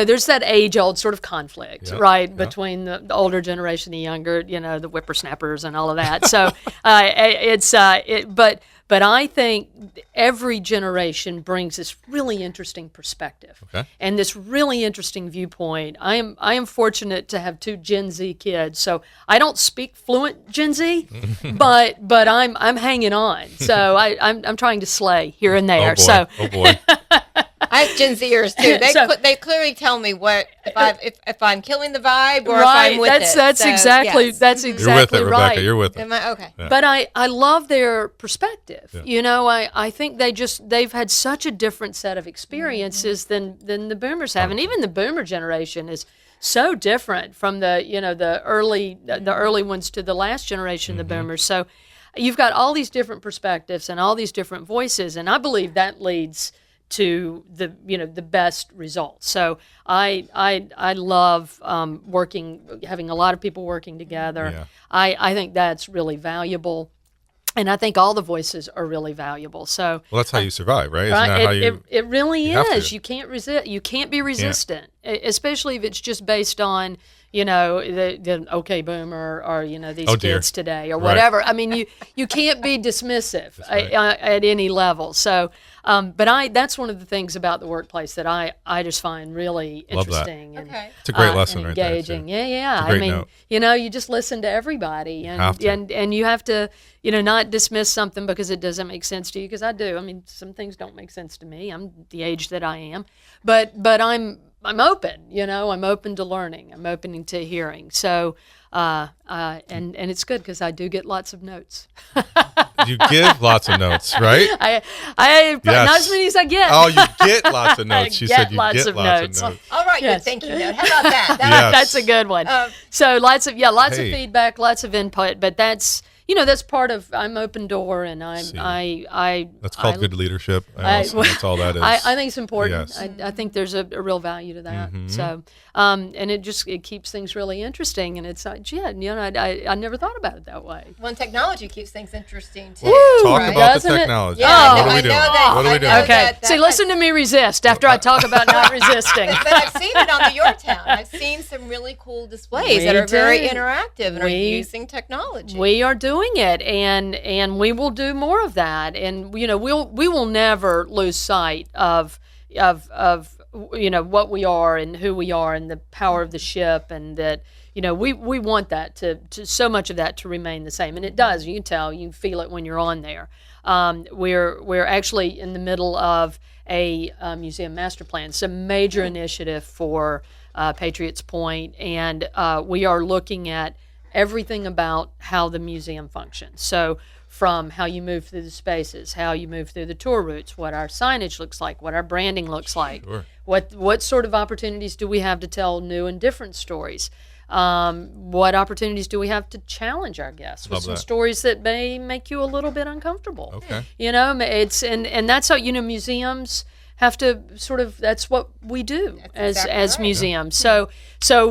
there's that age-old sort of conflict, between the older generation, the younger, the whippersnappers and all of that. So but I think every generation brings this really interesting perspective and this really interesting viewpoint. I am fortunate to have 2 Gen Z kids, so I don't speak fluent Gen Z, but I'm hanging on. So I'm trying to slay here and there. Oh boy. I have Gen Zers too. They clearly tell me what if I'm killing the vibe or if I'm with it. That's exactly You're with it, Rebecca. right. You're with it. Am I okay? Yeah. But I love their perspective. Yeah. I think they've had such a different set of experiences than the boomers have, and even the boomer generation is so different from the early ones to the last generation of the boomers. So you've got all these different perspectives and all these different voices, and I believe that leads to the best results. So I love having a lot of people working together. Yeah. I think that's really valuable, and I think all the voices are really valuable. So that's how you survive, right? Isn't that how it really is. You can't resist. You can't be resistant, especially if it's just based on the okay boomer or these kids today or whatever. I mean, you can't be dismissive at any level. So, but that's one of the things about the workplace that I just find really interesting. And, it's a great lesson, and engaging. Right there. Yeah. I mean, you just listen to everybody, and you have to not dismiss something because it doesn't make sense to you. Because I do. I mean, some things don't make sense to me. I'm the age that I am, but I'm open. I'm open to learning. I'm open to hearing. So and it's good because I do get lots of notes. You give lots of notes, right? I Yes. not as many as I get. Oh, you get lots of notes. She said you lots get of lots notes. of notes. All right, Yes. good thank you note. How about that? Yes. That's a good one. So lots of Hey. feedback, lots of input, but that's part of I'm open door, and See. I That's called good leadership. That's all that is. I think it's important. Yes. I think there's a real value to that. Mhm. So, and it keeps things really interesting. And it's like, I never thought about it that way. Well, technology keeps things interesting too. Woo! Talk right? about Doesn't the it? technology. Yeah, What are we I doing? know that- What are we I doing? know Okay. that- See, listen to me resist after I talk about not resisting. But I've seen it on the Yorktown. I've seen some really cool displays that We are very do. interactive and are We- using technology. We are doing it, and we will do more of that. And we will never lose sight of what we are and who we are and the power of the ship, and that we want that to so much of that to remain the same, and it does. You can tell, you feel it when you're on there. We're actually in the middle of a museum master plan. It's a major initiative for Patriots Point, and we are looking at everything about how the museum functions. So from how you move through the spaces, how you move through the tour routes, what our signage looks like, what our branding looks like, Sure. what sort of opportunities do we have to tell new and different stories, what opportunities do we have to challenge our guests with Love some that. stories that may make you a little bit uncomfortable. Okay. It's and that's how museums have to sort of, that's what we do That's exactly as right. museums. So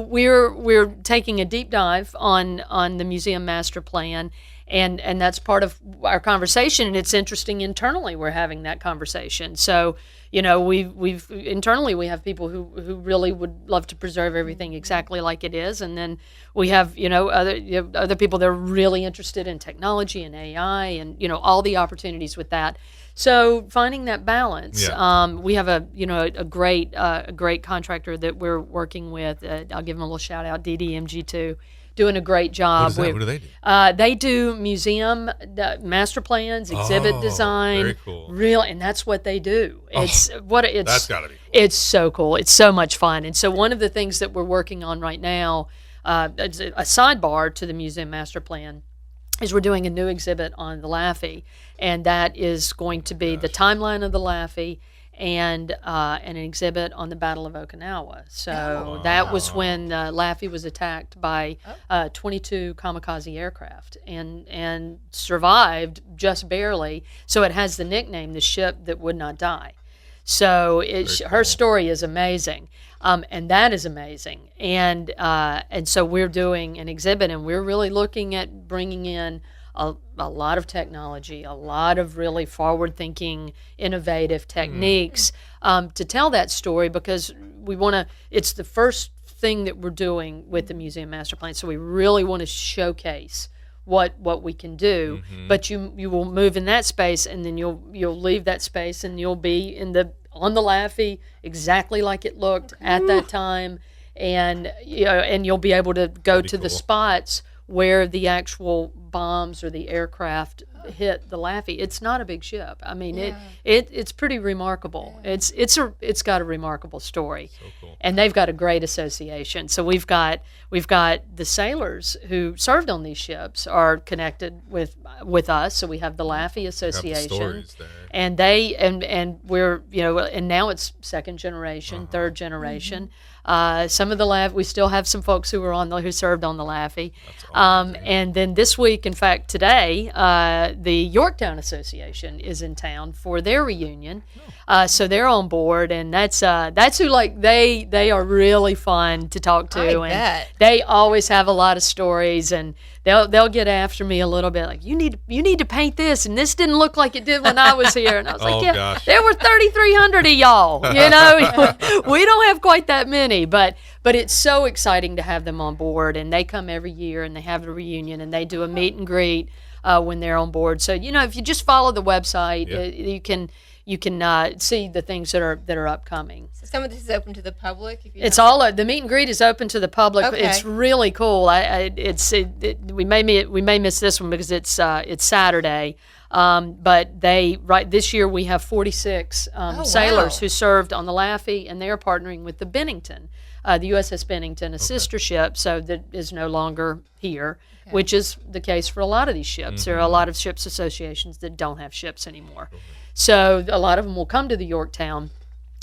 we're taking a deep dive on the museum master plan, and that's part of our conversation. And it's interesting, internally we're having that conversation. So we've internally we have people who really would love to preserve everything exactly like it is, and then we have other people that are really interested in technology and AI and all the opportunities with that. So finding that balance. Yeah. We have a great contractor that we're working with. I'll give them a little shout out, DDMG2, doing a great job. What do they do? They do museum master plans, exhibit design, very cool. and that's what they do. That's gotta be cool. It's so cool. It's so much fun. And so one of the things that we're working on right now, a sidebar to the museum master plan, is we're doing a new exhibit on the Laffey, and that is going to be the timeline of the Laffey and an exhibit on the Battle of Okinawa. So that was when Laffey was attacked by 22 kamikaze aircraft and survived just barely. So it has the nickname, the ship that would not die. So her story is amazing. And that is amazing. And so we're doing an exhibit, and we're really looking at bringing in a lot of technology, a lot of really forward-thinking, innovative techniques to tell that story, because we want to. It's the first thing that we're doing with the Museum Master Plan, so we really want to showcase what we can do. But you will move in that space, and then you'll leave that space, and you'll be on the Laffey exactly like it looked at that time, and you'll be able to go to the spots where the actual bombs or the aircraft hit the Laffey. It's not a big ship. I mean, it's pretty remarkable. It's got a remarkable story. So cool. And they've got a great association. So we've got the sailors who served on these ships are connected with us. So we have the Laffey Association, stories there. and they and we're and now it's second generation, third generation. Some of the we still have some folks who served on the Laffey. And then this week, in fact, today, the Yorktown Association is in town for their reunion. So they're on board, and that's who they are really fun to talk to, I and bet. they always have a lot of stories, and they'll get after me a little bit, like you need to paint this, and this didn't look like it did when I was here, and I was like, yeah, gosh. there were 3,300 of y'all, we don't have quite that many, but it's so exciting to have them on board, and they come every year, and they have a reunion, and they do a meet and greet when they're on board. So if you just follow the website, you can see the things that are upcoming. So some of this is open to the public. It's all the meet and greet is open to the public. Okay. It's really cool. We may miss this one because it's Saturday, But this year we have 46 sailors who served on the Laffey, and they are partnering with the Bennington, the USS Bennington, a sister ship, so that is no longer here, which is the case for a lot of these ships. There are a lot of ships associations that don't have ships anymore. So a lot of them will come to the Yorktown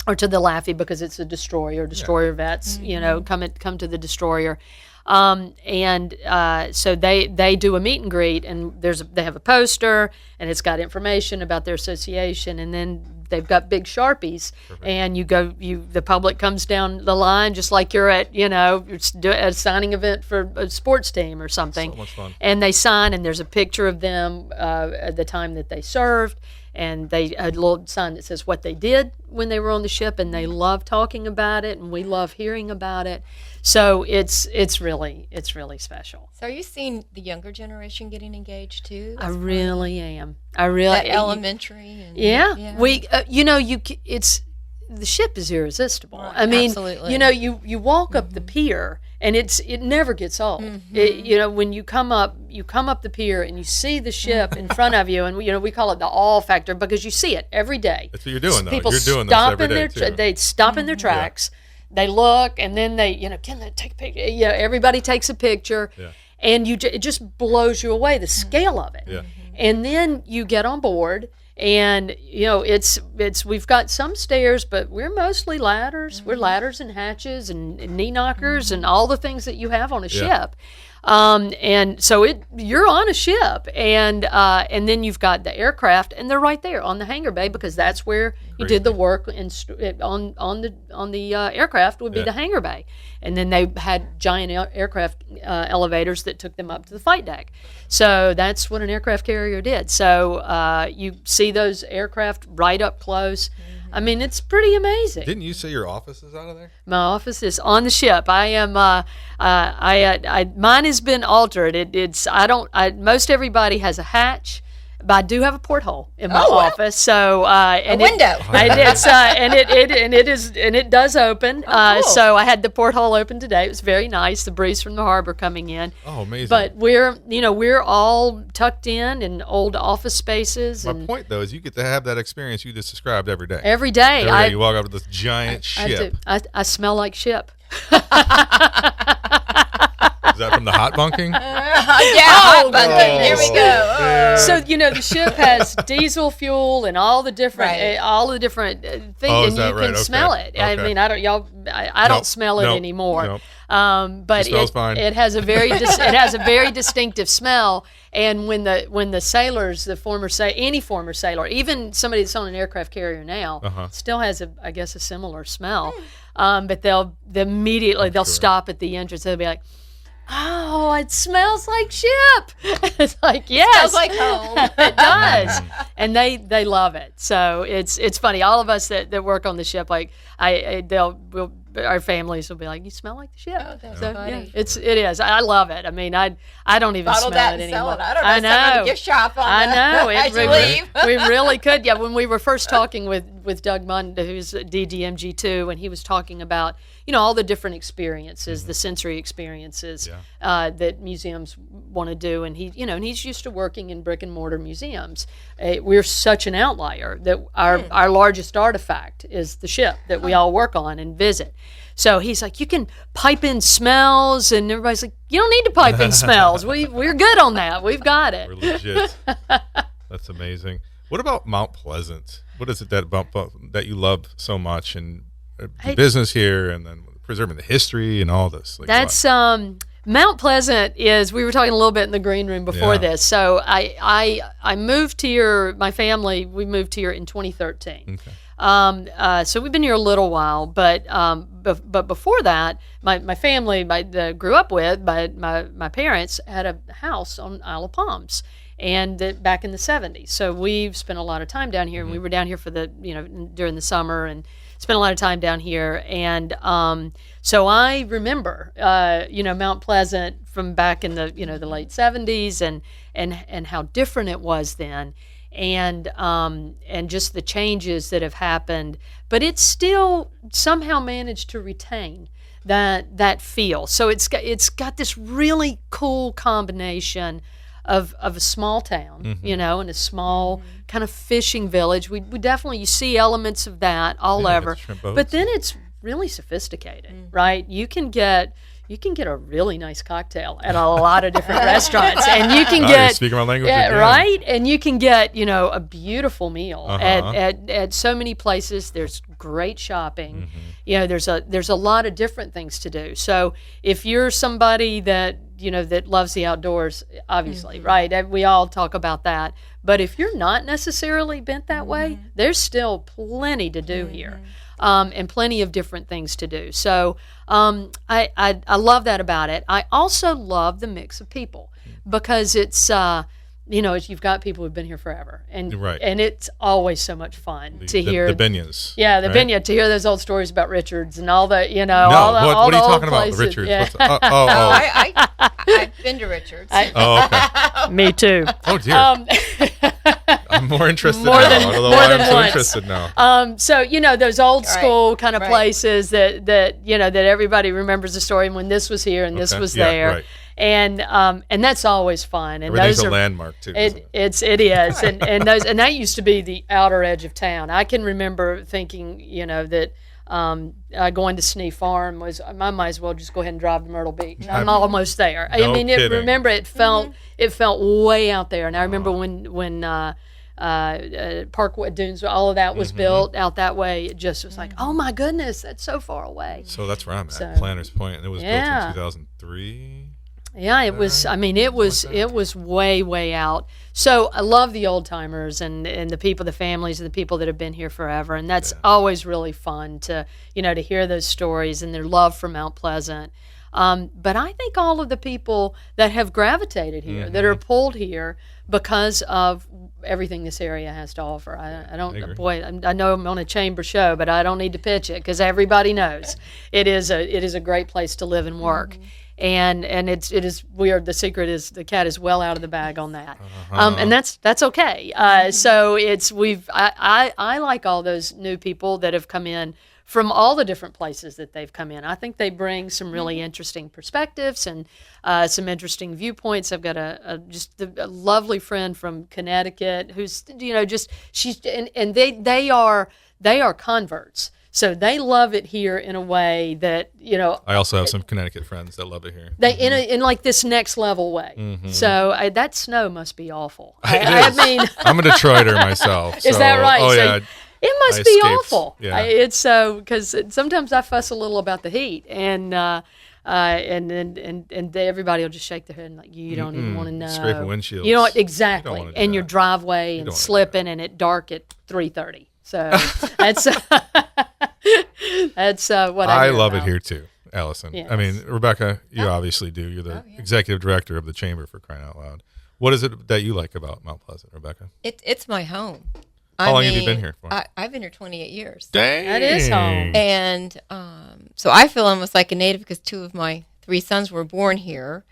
or to the Laffey because it's a destroyer vets, come to the destroyer. So they do a meet and greet, and they have a poster, and it's got information about their association, and then they've got big Sharpies, and the public comes down the line just like you're at, a signing event for a sports team or something. So much fun. And they sign, and there's a picture of them at the time that they served, and a little sign that says what they did when they were on the ship, and they love talking about it, and we love hearing about it. So it's really special. So are you seeing the younger generation getting engaged too? I really am. That elementary. The ship is irresistible. Right, I mean, absolutely. You walk up the pier, and it never gets old. When you come up the pier and you see the ship in front of you, and we call it the awe factor because you see it every day. That's what you're doing, though. People You're doing stop this every in day, too. they stop in their tracks. They look, and then can they take a picture? Everybody takes a picture, and it just blows you away, the scale of it. Yeah. And then you get on board, and we've got some stairs, but we're mostly ladders. We're ladders and hatches and knee knockers and all the things that you have on a ship. And so you're on a ship, and then you've got the aircraft, and they're right there on the hangar bay because that's where you did the work. On the aircraft would be the hangar bay, and then they had giant aircraft elevators that took them up to the fight deck. So that's what an aircraft carrier did. So you see those aircraft right up close. I mean, it's pretty amazing. Didn't you say your office is out of there? My office is on the ship. I am. Mine has been altered. Most everybody has a hatch, but I do have a porthole in my office. So and a window. It does open. Cool. So I had the porthole open today. It was very nice. The breeze from the harbor coming in. Oh, amazing! But we're all tucked in old office spaces. My point though is you get to have that experience you just described every day. Every day. You walk up to this giant ship. I smell like ship. Is that from the hot bunking? Hot bunking. Here we go. Oh. So the ship has diesel fuel and all the different things, and you can smell it. I mean, I don't smell it anymore. Nope. But it smells fine. It has a very distinctive smell. And when the sailors, any former sailor, even somebody that's on an aircraft carrier now, still has a similar smell. But they'll immediately stop at the entrance. They'll be like, "Oh, it smells like ship." It's like, yes, it smells like home. It does, and they love it. So it's funny. All of us that work on the ship, like our families will be like, "You smell like the ship." Oh, that's so funny. yeah, it is. I love it. I mean, I don't even Bottle smell that it and sell anymore. it. I don't know. Someone at the gift shop as you leave. We really could. Yeah, when we were first talking with Doug Munn, who's DDMG2, and he was talking about all the different experiences, the sensory experiences that museums want to do, and he's used to working in brick and mortar museums. We're such an outlier that our largest artifact is the ship that we all work on and visit. So he's like, you can pipe in smells, and everybody's like, you don't need to pipe in smells. We're good on that. We've got it. We're legit. That's amazing. What about Mount Pleasant? What is it that you love so much, and the business here, and then preserving the history and all this? That's Mount Pleasant is. We were talking a little bit in the green room before this. So I moved here. My family, we moved here in 2013. Okay. So we've been here a little while, but before that, my family grew up with my parents had a house on Isle of Palms, and back in the 70s. So we've spent a lot of time down here, and we were down here for during the summer, and spent a lot of time down here. And so I remember Mount Pleasant from back in the the late 70s, and how different it was then. And just the changes that have happened, but it's still somehow managed to retain that feel. So it's got this really cool combination of a small town, in a small kind of fishing village. We definitely, you see elements of that all over. But then it's really sophisticated, right? You can get a really nice cocktail at a lot of different restaurants, and you can get, you're speaking my language again. right? And you can get, a beautiful meal at so many places. There's great shopping. There's a lot of different things to do. So if you're somebody that that loves the outdoors, obviously, right? We all talk about that. But if you're not necessarily bent that way, there's still plenty to do here. And plenty of different things to do. So I love that about it. I also love the mix of people because it's, you've got people who've been here forever. And it's always so much fun to hear. The Binyas. Yeah, the Binya, to hear those old stories about Richards and all the, No, all what are you talking places. about, Richards? Yeah. I've been to Richards. Okay. Me too. Oh, dear. I'm more interested now. I don't know why I'm so interested now. So those old school kind of places that everybody remembers the story when this was here and this was there, right. and that's always fun. And Everything's those a are landmark too. it is, and that used to be the outer edge of town. I can remember thinking, that. Going to Snee Farm I might as well just go ahead and drive to Myrtle Beach. I'm almost there. Kidding. It felt way out there, and I remember when Parkway Dunes, all of that was built out that way. It just was like, oh my goodness, that's so far away. So that's where I'm at, Planters Point, and it was built in 2003. Yeah, it was. I mean, it was way, way out. So I love the old timers and the people, the families, and the people that have been here forever, and that's always really fun to to hear those stories and their love for Mount Pleasant. But I think all of the people that have gravitated here, that are pulled here because of everything this area has to offer. I know I'm on a chamber show, but I don't need to pitch it because everybody knows it is a great place to live and work. And the secret is the cat is well out of the bag on that, and that's okay. So I like all those new people that have come in from all the different places that they've come in. I think they bring some really interesting perspectives and some interesting viewpoints. I've got a lovely friend from Connecticut who's they are converts. So they love it here in a way that I also have some Connecticut friends that love it here. They in like this next level way. So that snow must be awful. I mean, I'm a Detroiter myself. Is that right? Oh so yeah. It must be awful. Yeah. It's so because sometimes I fuss a little about the heat and everybody will just shake their head and like you don't even want to know. Scraping windshields. You know what exactly? You and your driveway and slipping and it dark at 3:30. So that's what I love it here too, Allison. Yes. I mean, Rebecca, you obviously do. You're the executive director of the Chamber, for crying out loud. What is it that you like about Mount Pleasant, Rebecca? It's my home. How long have you been here for? I've been here 28 years. Dang. That is home. And so I feel almost like a native because 2 of my 3 sons were born here.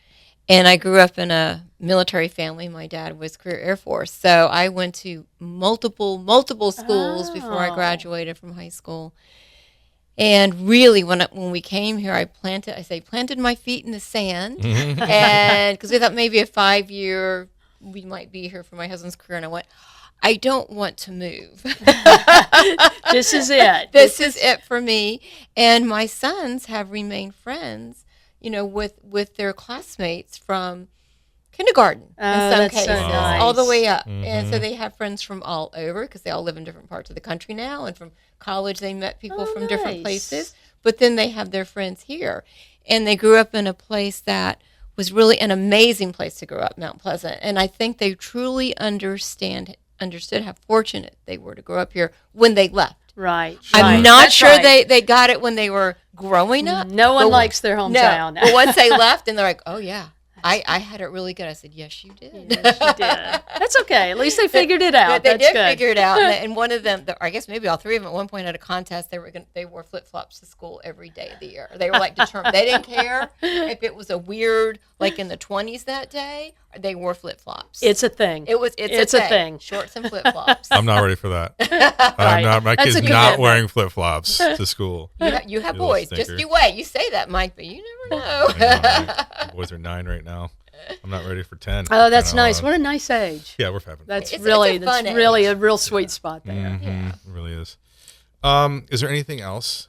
And I grew up in a military family. My dad was career Air Force. So I went to multiple schools before I graduated from high school. And really, when we came here, I planted my feet in the sand. And because we thought maybe a 5-year, we might be here for my husband's career. And I went, I don't want to move. This is it. This is it for me. And my sons have remained friends, with their classmates from kindergarten in some cases, so nice. all the way up. And so they have friends from all over because they all live in different parts of the country now. And from college, they met people from different places. But then they have their friends here. And they grew up in a place that was really an amazing place to grow up, Mount Pleasant. And I think they truly understood how fortunate they were to grow up here when they left. Right. I'm not sure they got it when they were growing up. No one likes their hometown. No. But once they left and they're like, oh, yeah, I had it really good. I said, yes, you did. Yes, you did. That's okay. At least they figured it out. They did figure it out. And one of them, I guess maybe all 3 of them at one point at a contest, they wore flip-flops to school every day of the year. They were like determined. They didn't care if it was a weird, like in the 20s that day, they wore flip-flops. It's a thing. It's a thing. Shorts and flip-flops. I'm not ready for that. I'm not. My kid's not wearing flip-flops to school. You have boys. Just you wait. You say that, Mike, but you never know. My boys are 9 right now. I'm not ready for 10. Oh, that's nice. What a nice age. Yeah, we're having. That's It's really age. a real sweet spot there. Mm-hmm. It really is. Is there anything else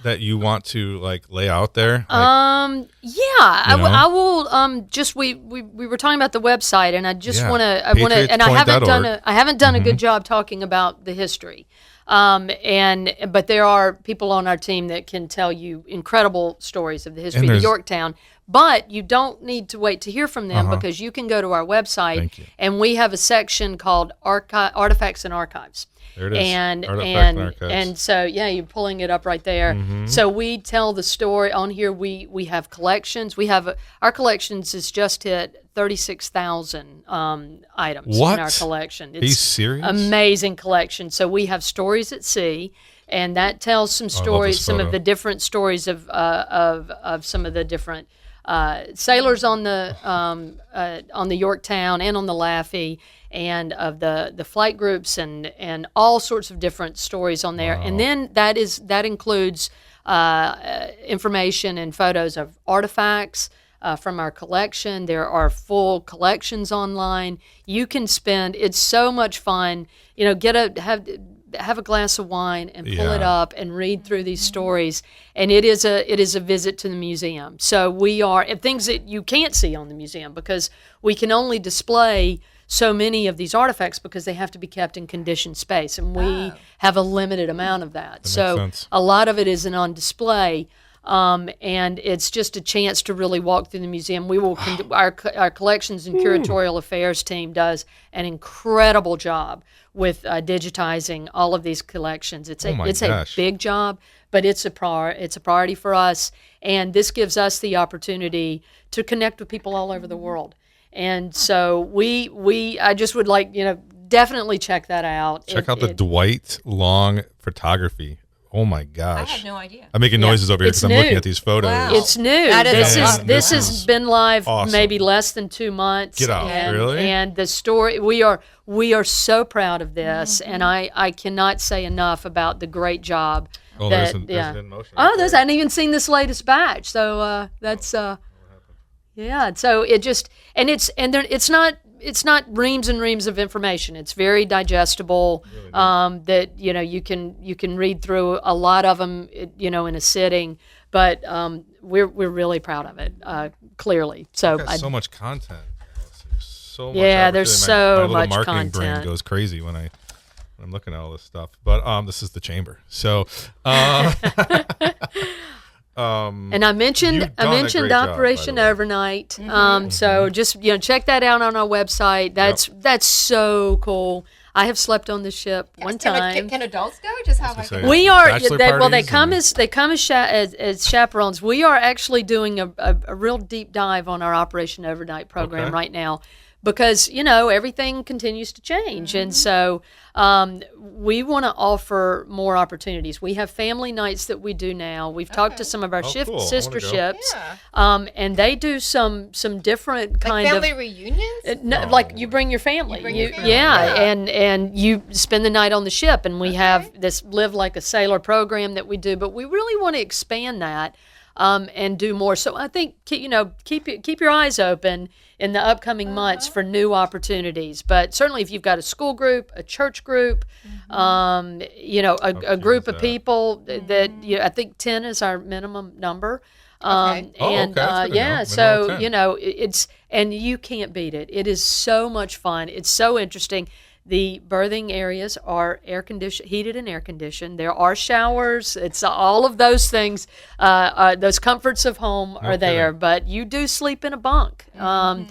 that you want to lay out there? I will. Just we were talking about the website, and I just want to. And I haven't done a good job talking about the history. But there are people on our team that can tell you incredible stories of the history of Yorktown. But you don't need to wait to hear from them because you can go to our website, and we have a section called Artifacts and Archives. There it is. And so you're pulling it up right there. Mm-hmm. So we tell the story on here. We have collections. Our collections has just hit 36,000 items in our collection. It's Are you serious? Amazing collection. So we have Stories at Sea, and that tells some stories, some of the different stories of some of the different sailors on the Yorktown and on the Laffey, and of the flight groups and all sorts of different stories on there. Wow. And then that includes information and photos of artifacts from our collection. There are full collections online. You can it's so much fun. Have a glass of wine and pull it up and read through these stories. And it is a visit to the museum. So we are things that you can't see on the museum because we can only display so many of these artifacts because they have to be kept in conditioned space, and we have a limited amount of that. So makes sense. A lot of it isn't on display. And it's just a chance to really walk through the museum. We will our collections and curatorial affairs team does an incredible job with digitizing all of these collections. It's a big job, but it's a priority for us. And this gives us the opportunity to connect with people all over the world. And so I just would definitely check that out. Check out the Dwight Long photography. Oh my gosh! I had no idea. I'm making noises over here because I'm looking at these photos. Wow. It's new. This has been live maybe less than 2 months. Get out, really? And the story we are so proud of this, and I cannot say enough about the great job. Oh, there's in motion. I hadn't even seen this latest batch, so that's yeah. So it's not reams and reams of information. It's very digestible. Really that you can read through a lot of them in a sitting. But we're really proud of it. Clearly, so so much content. There's so much. Yeah, there's so my much marketing content. brain goes crazy when I'm looking at all this stuff. But this is the chamber, so. And I mentioned Operation Overnight. So just check that out on our website. That's so cool. I have slept on the ship one time. Can adults go? Just how we are. They come as chaperones. We are actually doing a real deep dive on our Operation Overnight program right now. Because, everything continues to change. And so we want to offer more opportunities. We have family nights that we do now. We've talked to some of our sister ships, and they do some different kind family reunions? Like you bring your family. And you spend the night on the ship. And we have this Live Like a Sailor program that we do. But we really want to expand that. And do more. So I think keep your eyes open in the upcoming months for new opportunities. But certainly, if you've got a school group, a church group, a group of people that I think 10 is our minimum number. It's and you can't beat it. It is so much fun. It's so interesting. The berthing areas are heated and air conditioned. There are showers. It's all of those things. Those comforts of home are there, but you do sleep in a bunk, and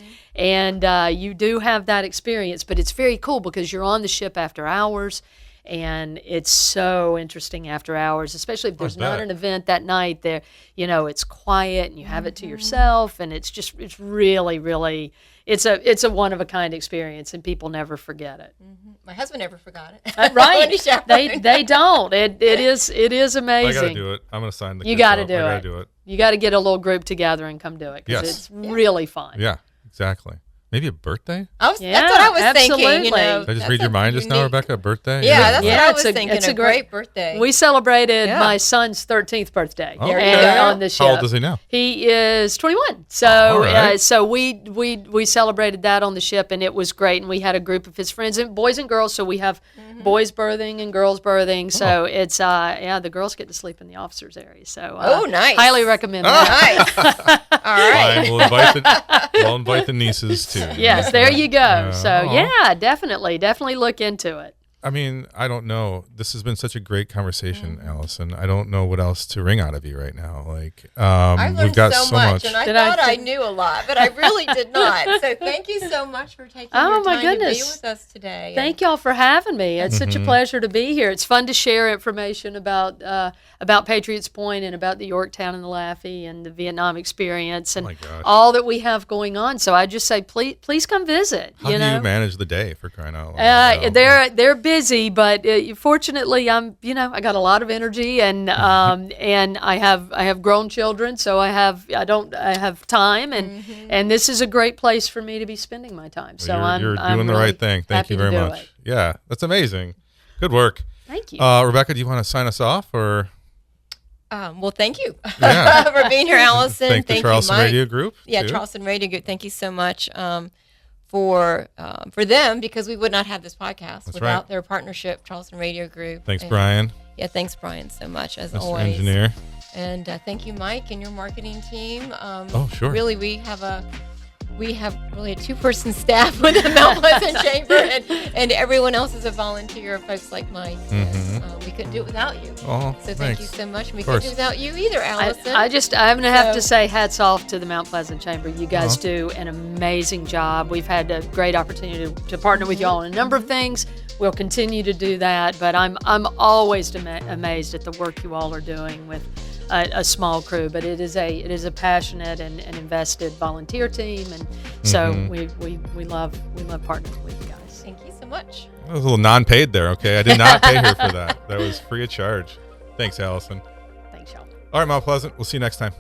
you do have that experience. But it's very cool because you're on the ship after hours, and it's so interesting after hours, especially if there's not an event that night. There, it's quiet and you have it to yourself, and it's really, really. It's a one of a kind experience, and people never forget it. Mm-hmm. My husband never forgot it. Right? They don't. It is amazing. I gotta do it. I'm gonna sign the. You gotta do it. You gotta get a little group together and come do it because it's really fun. Yeah, exactly. Maybe a birthday? That's what I was thinking. Absolutely. Did I just read your mind just now, Rebecca? A birthday? Yeah, that's what I was it's thinking. It's a great birthday. We celebrated my son's 13th birthday on the ship. How old is he now? He is 21. So right. so we celebrated that on the ship, and it was great. And we had a group of his friends, and boys and girls. So we have boys berthing and girls berthing. So it's the girls get to sleep in the officers' area. So nice. Highly recommend that. Nice. All right. Fine, we'll invite the nieces too. Yes, there you go. So definitely look into it. I mean, I don't know. This has been such a great conversation, Allison. I don't know what else to wring out of you right now. Like, I learned we've got so much, and I thought I knew a lot, but I really did not. So thank you so much for taking your time to be with us today. Thank y'all for having me. It's such a pleasure to be here. It's fun to share information about Patriots Point and about the Yorktown and the Laffey and the Vietnam experience and all that we have going on. So I just say, please come visit. How do you manage the day, for crying out loud? They're busy, but fortunately, I got a lot of energy, and and I have grown children, so I have time, and this is a great place for me to be spending my time. So you're I'm doing the really right thing. Thank you very much. Yeah, that's amazing. Good work. Thank you, Rebecca. Do you want to sign us off, or? Well, thank you for being here, Allison. Thank the Charleston Radio Group. Yeah, too. Charleston Radio Group. Thank you so much for them, because we would not have this podcast without their partnership, Charleston Radio Group. Thanks, Brian. Yeah, thanks, Brian, so much, as Mr. always. Engineer. And thank you, Mike, and your marketing team. Sure. Really, we have really a two-person staff with the Mount Pleasant Chamber, and everyone else is a volunteer, folks like Mike. We couldn't do it without you. Oh, so thank you so much. We couldn't do it without you either, Allison. I'm going to have to say hats off to the Mount Pleasant Chamber. You guys do an amazing job. We've had a great opportunity to partner with y'all on a number of things. We'll continue to do that, but I'm always amazed at the work you all are doing with a small crew. But it is a passionate and invested volunteer team, and so we love partnering with you guys. Thank you so much. That was a little non-paid there. Okay, I did not pay her for that. That was free of charge. Thanks, Allison. Thanks, y'all. All right, Mount Pleasant. We'll see you next time.